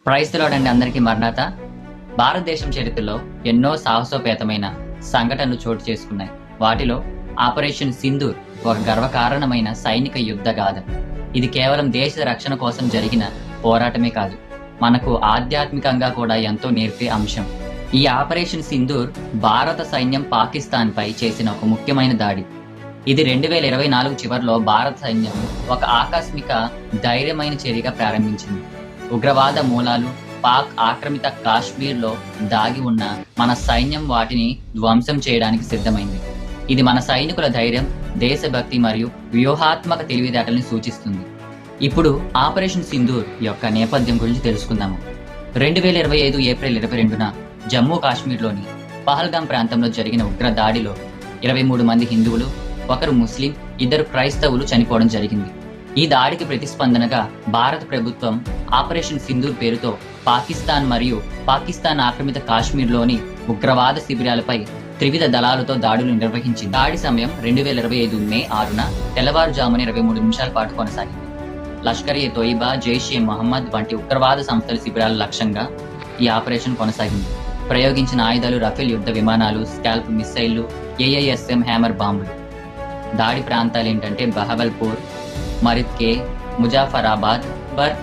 Praise the lord అండి. అందరికీ మరణాత. భారతదేశం చరిత్రలో ఎన్నో సాహసోపేతమైన సంఘటనలు చోటు చేసుకున్నాయి. వాటిలో ఆపరేషన్ సింధూర్ ఒక గర్వకారణమైన సైనిక యుద్ధ గాథ. ఇది కేవలం దేశ రక్షణ కోసం జరిగిన పోరాటమే కాదు, మనకు ఆధ్యాత్మికంగా కూడా ఎంతో నేర్పే అంశం. ఈ ఆపరేషన్ సింధూర్ భారత సైన్యం పాకిస్తాన్ పై చేసిన ఒక ముఖ్యమైన దాడి. ఇది 2024 చివరిలో భారత సైన్యం ఒక ఆకస్మిక ధైర్యమైన చర్యగా ప్రారంభించింది. ఉగ్రవాద మూలాలు పాక్ ఆక్రమిత కాశ్మీర్లో దాగి ఉన్న మన సైన్యం వాటిని ధ్వంసం చేయడానికి సిద్ధమైంది. ఇది మన సైనికుల ధైర్యం, దేశభక్తి మరియు వ్యూహాత్మక తెలివితేటల్ని సూచిస్తుంది. ఇప్పుడు ఆపరేషన్ సింధూర్ యొక్క నేపథ్యం గురించి తెలుసుకుందాము. 2025 ఏప్రిల్ 22న జమ్మూ కాశ్మీర్లోని పహల్గాం ప్రాంతంలో జరిగిన ఉగ్ర దాడిలో 23 మంది హిందువులు, 1 ముస్లిం, 2 క్రైస్తవులు చనిపోవడం జరిగింది. ఈ దాడికి ప్రతిస్పందనగా భారత ప్రభుత్వం ఆపరేషన్ సింధూర్ పేరుతో పాకిస్తాన్ మరియు పాకిస్తాన్ ఆక్రమిత కాశ్మీర్లోని ఉగ్రవాద శిబిరాలపై త్రివిధ దళాలతో దాడులు నిర్వహించింది. దాడి సమయం 2025 మే 6న తెల్లవారుజామున 23 నిమిషాల పాటు కొనసాగింది. లష్కర్-ఎ-తోయిబా, జైష్-ఎ-మొహమ్మద్ వంటి ఉగ్రవాద సంస్థల శిబిరాల లక్ష్యంగా ఈ ఆపరేషన్ కొనసాగింది. ప్రయోగించిన ఆయుధాలు రఫేల్ యుద్ధ విమానాలు, స్కాల్ప్ మిస్సైళ్లు, AISM హ్యామర్ బాంబులు. దాడి ప్రాంతాలు ఏంటంటే బహవల్పూర్, మరిత్కే, ముజాఫరాబాద్, బర్,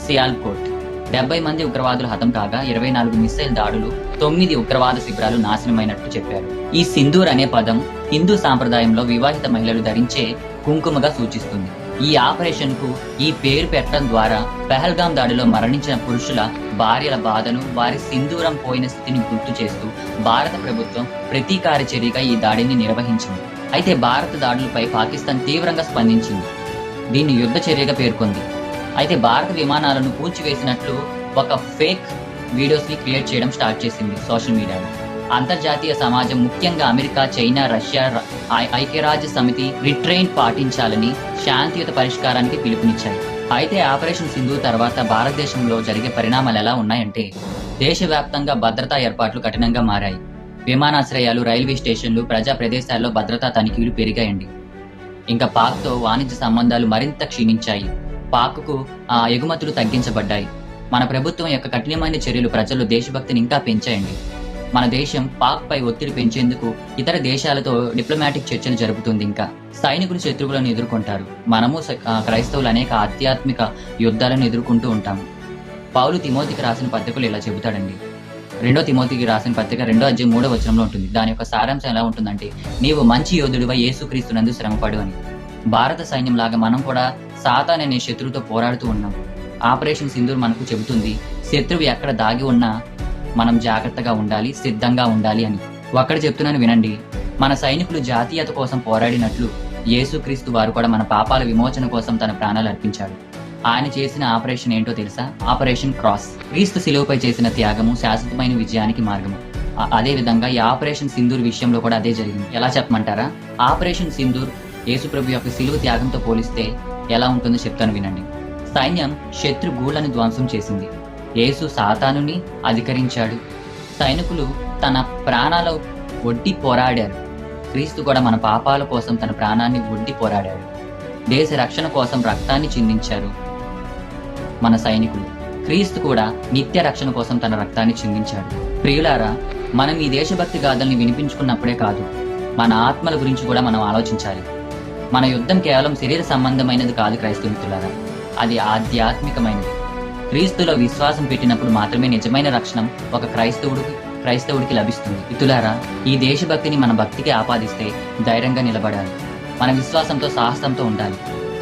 సియాల్కోట్. 70 మంది ఉగ్రవాదులు హతం కాగా 24 మిస్సైల్ దాడులు, 9 ఉగ్రవాద శిబిరాలు నాశనమైనట్లు చెప్పారు. ఈ సింధూర్ అనే పదం హిందూ సాంప్రదాయంలో వివాహిత మహిళలు ధరించే కుంకుమగా సూచిస్తుంది. ఈ ఆపరేషన్ కు ఈ పేరు పెట్టడం ద్వారా పెహల్గాం దాడిలో మరణించిన పురుషుల భార్యల బాధను, వారి సింధూరం పోయిన స్థితిని గుర్తు చేస్తూ భారత ప్రభుత్వం ప్రతీకార చర్యగా ఈ దాడిని నిర్వహించింది. అయితే భారత దాడులపై పాకిస్తాన్ తీవ్రంగా స్పందించింది. దీన్ని యుద్ధ చర్యగా పేర్కొంది. అయితే భారత విమానాలను కూల్చివేసినట్లు ఒక ఫేక్ వీడియోస్ ని క్రియేట్ చేయడం స్టార్ట్ చేసింది సోషల్ మీడియాలో. అంతర్జాతీయ సమాజం, ముఖ్యంగా అమెరికా, చైనా, రష్యా, ఐక్యరాజ్య సమితి రిట్రెయిన్ పాటించాలని, శాంతియుత పరిష్కారానికి పిలుపునిచ్చాయి. అయితే ఆపరేషన్ సింధూర్ తర్వాత భారతదేశంలో జరిగే పరిణామాలు ఎలా ఉన్నాయంటే, దేశవ్యాప్తంగా భద్రతా ఏర్పాట్లు కఠినంగా మారాయి. విమానాశ్రయాలు, రైల్వే స్టేషన్లు, ప్రజా ప్రదేశాల్లో భద్రతా తనిఖీలు పెరిగాయండి. ఇంకా పాక్తో వాణిజ్య సంబంధాలు మరింత క్షీణించాయి. పాక్కు ఎగుమతులు తగ్గించబడ్డాయి. మన ప్రభుత్వం యొక్క కఠినమైన చర్యలు ప్రజల్లో దేశభక్తిని ఇంకా పెంచాయండి. మన దేశం పాక్ పై ఒత్తిడి పెంచేందుకు ఇతర దేశాలతో డిప్లొమాటిక్ చర్చలు జరుపుతుంది. ఇంకా సైనికులు శత్రువులను ఎదుర్కొంటారు. మనము క్రైస్తవులు అనేక ఆధ్యాత్మిక యుద్ధాలను ఎదుర్కొంటూ ఉంటాము. పౌలు తిమోతికి రాసిన పత్రికలు ఇలా చెబుతాడండి. 2 తిమోతికి రాసిన పత్రిక 2వ అధ్యాయం 3వ వచనంలో ఉంటుంది. దాని యొక్క సారాంశం ఎలా ఉంటుందంటే, నీవు మంచి యోధుడివై యేసుక్రీస్తునందు శ్రమపడు అని. భారత సైన్యం లాగా మనం కూడా సాతాన్ అనే శత్రువుతో పోరాడుతూ ఉన్నాం. ఆపరేషన్ సింధూర్ మనకు చెబుతుంది, శత్రువు ఎక్కడ దాగి ఉన్నా మనం జాగ్రత్తగా ఉండాలి, సిద్ధంగా ఉండాలి అని. ఒక్కడ చెప్తున్నాను వినండి. మన సైనికులు జాతీయత కోసం పోరాడినట్లు యేసుక్రీస్తు వారు కూడా మన పాపాల విమోచన కోసం తన ప్రాణాలు అర్పించాడు. ఆయన చేసిన ఆపరేషన్ ఏంటో తెలుసా? Operation cross. క్రీస్తు శిలువపై చేసిన త్యాగము శాశ్వతమైన విజయానికి మార్గము. అదే విధంగా ఈ ఆపరేషన్ సింధూర్ విషయంలో కూడా అదే జరిగింది. ఎలా చెప్పమంటారా? ఆపరేషన్ సింధూర్ యేసుప్రభు యొక్క శిలువ త్యాగంతో పోలిస్తే ఎలా ఉంటుందో చెప్తాను వినండి. సైన్యం శత్రు గూళ్లను ధ్వంసం చేసింది. యేసు సాతానుని అధికరించాడు. సైనికులు తన ప్రాణాల ఒడ్డి పోరాడారు. క్రీస్తు కూడా మన పాపాల కోసం తన ప్రాణాన్ని ఒడ్డి పోరాడాడు. దేశ రక్షణ కోసం రక్తాన్ని చిందించారు మన సైనికులు. క్రీస్తు కూడా నిత్య రక్షణ కోసం తన రక్తాన్ని చిందించాడు. ప్రియులారా, మనం ఈ దేశభక్తి గాథల్ని వినిపించుకున్నప్పుడే కాదు, మన ఆత్మల గురించి కూడా మనం ఆలోచించాలి. మన యుద్ధం కేవలం శరీర సంబంధమైనది కాదు క్రైస్తవులారా, అది ఆధ్యాత్మికమైనది. క్రీస్తులో విశ్వాసం పెట్టినప్పుడు మాత్రమే నిజమైన రక్షణ ఒక క్రైస్తవుడికి లభిస్తుంది. ఇతులారా, ఈ దేశభక్తిని మన భక్తికి ఆపాదిస్తే ధైర్యంగా నిలబడాలి. మన విశ్వాసంతో, సాహసంతో ఉండాలి.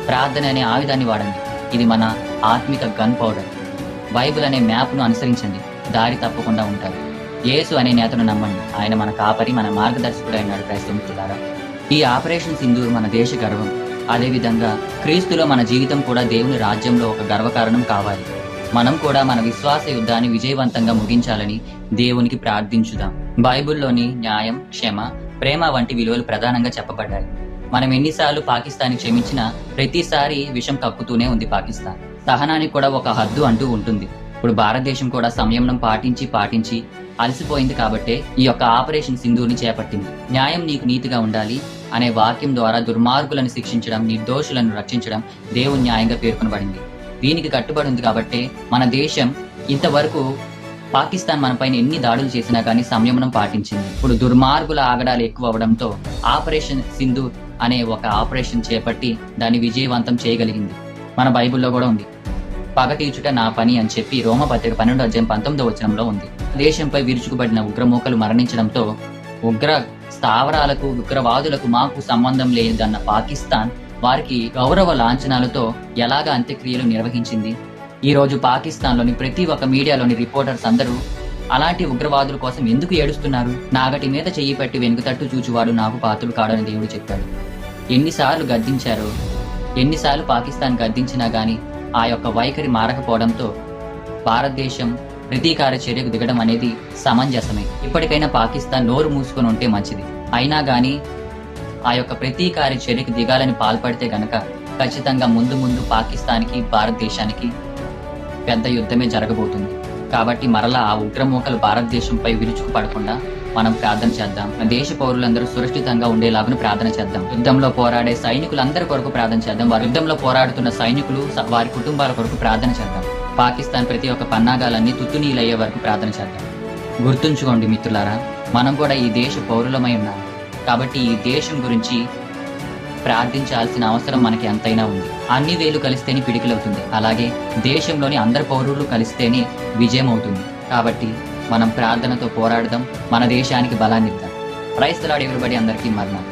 ప్రార్థన అనే ఆయుధాన్ని వాడండి. ఇది మన ఆత్మిక గన్ పౌడర్. బైబిల్ అనే మ్యాప్ను అనుసరించండి, దారి తప్పకుండా ఉంటారు. యేసు అనే నేతను నమ్మండి, ఆయన మన కాపరి, మన మార్గదర్శకుడు అయినాడు. క్రైస్తవులారా, ఈ ఆపరేషన్ సింధూర్ మన దేశ గర్వం. అదేవిధంగా క్రీస్తులో మన జీవితం కూడా దేవుని రాజ్యంలో ఒక గర్వకారణం కావాలి. మనం కూడా మన విశ్వాస యుద్ధాన్ని విజయవంతంగా ముగించాలని దేవునికి ప్రార్థించుదాం. బైబిల్లోని న్యాయం, క్షమ, ప్రేమ వంటి విలువలు ప్రధానంగా చెప్పబడ్డాయి. మనం ఎన్నిసార్లు పాకిస్తాన్ క్షమించినా ప్రతిసారి విషం కక్కుతూనే ఉంది పాకిస్తాన్. సహనానికి కూడా ఒక హద్దు అంటూ ఉంటుంది. ఇప్పుడు భారతదేశం కూడా సంయమనం పాటించి అలసిపోయింది కాబట్టే ఈ యొక్క ఆపరేషన్ సింధూర్ని చేపట్టింది. న్యాయం నీకు నీతిగా ఉండాలి అనే వాక్యం ద్వారా దుర్మార్గులను శిక్షించడం, నిర్దోషులను రక్షించడం దేవుని న్యాయంగా పేర్కొనబడింది. దీనికి కట్టుబడి ఉంది కాబట్టి మన దేశం ఇంతవరకు పాకిస్తాన్ మనపైన ఎన్ని దాడులు చేసినా కానీ సంయమనం పాటించింది. ఇప్పుడు దుర్మార్గుల ఆగడాలు ఎక్కువ అవడంతో ఆపరేషన్ సింధూర్ అనే ఒక ఆపరేషన్ చేపట్టి దాన్ని విజయవంతం చేయగలిగింది. మన బైబిల్లో కూడా ఉంది, పగ తీర్చుట నా పని అని చెప్పి రోమపత్రిక 12:19 ఉంది. దేశంపై విరుచుకుపడిన ఉగ్రమూకలు మరణించడంతో ఉగ్ర స్థావరాలకు ఉగ్రవాదులకు మాకు సంబంధం లేదన్న పాకిస్తాన్ వారికి గౌరవ లాంఛనాలతో ఎలాగ అంత్యక్రియలు నిర్వహించింది. ఈ రోజు పాకిస్తాన్లోని ప్రతి ఒక్క మీడియాలోని రిపోర్టర్స్ అందరూ అలాంటి ఉగ్రవాదుల కోసం ఎందుకు ఏడుస్తున్నారు? నాగటి మీద చెయ్యి పెట్టి వెనుకతట్టు చూచువాడు నాకు పాత్రుడు కాడని దేవుడు చెప్పాడు. ఎన్నిసార్లు గద్దించారో, ఎన్నిసార్లు పాకిస్తాన్ గద్దించినా గానీ ఆ యొక్క వైఖరి మారకపోవడంతో భారతదేశం ప్రతీకార చర్యకు దిగడం అనేది సమంజసమే. ఇప్పటికైనా పాకిస్తాన్ నోరు మూసుకొని ఉంటే మంచిది. అయినా గానీ ఆ యొక్క ప్రతీకార చర్యకు దిగాలని పాల్పడితే గనక ఖచ్చితంగా ముందు ముందు పాకిస్తాన్కి భారతదేశానికి పెద్ద యుద్ధమే జరగబోతుంది. కాబట్టి మరలా ఆ ఉగ్రమూకలు భారతదేశంపై విరుచుకు పడకుండా మనం ప్రార్థన చేద్దాం. దేశ పౌరులందరూ సురక్షితంగా ఉండేలాగా ప్రార్థన చేద్దాం. యుద్ధంలో పోరాడే సైనికులందరి కొరకు ప్రార్థన చేద్దాం. వారి యుద్ధంలో పోరాడుతున్న సైనికులు వారి కుటుంబాల కొరకు ప్రార్థన చేద్దాం. పాకిస్తాన్ ప్రతి ఒక్క పన్నాగాలన్నీ తుత్తునీలయ్యే వరకు ప్రార్థన చేద్దాం. గుర్తుంచుకోండి మిత్రులారా, మనం కూడా ఈ దేశ పౌరులమై ఉన్నాం. కాబట్టి ఈ దేశం గురించి ప్రార్థించాల్సిన అవసరం మనకి ఎంతైనా ఉంది. అన్ని వేలు కలిస్తేనే పిడికిలవుతుంది. అలాగే దేశంలోని అందరి పౌరులు కలిస్తేనే విజయం అవుతుంది. కాబట్టి మనం ప్రార్థనతో పోరాడదాం, మన దేశానికి బలాన్నిద్దాం. ప్రైజ్ ది లార్డ్ ఎవ్రీబడీ, అందరికీ మరణం.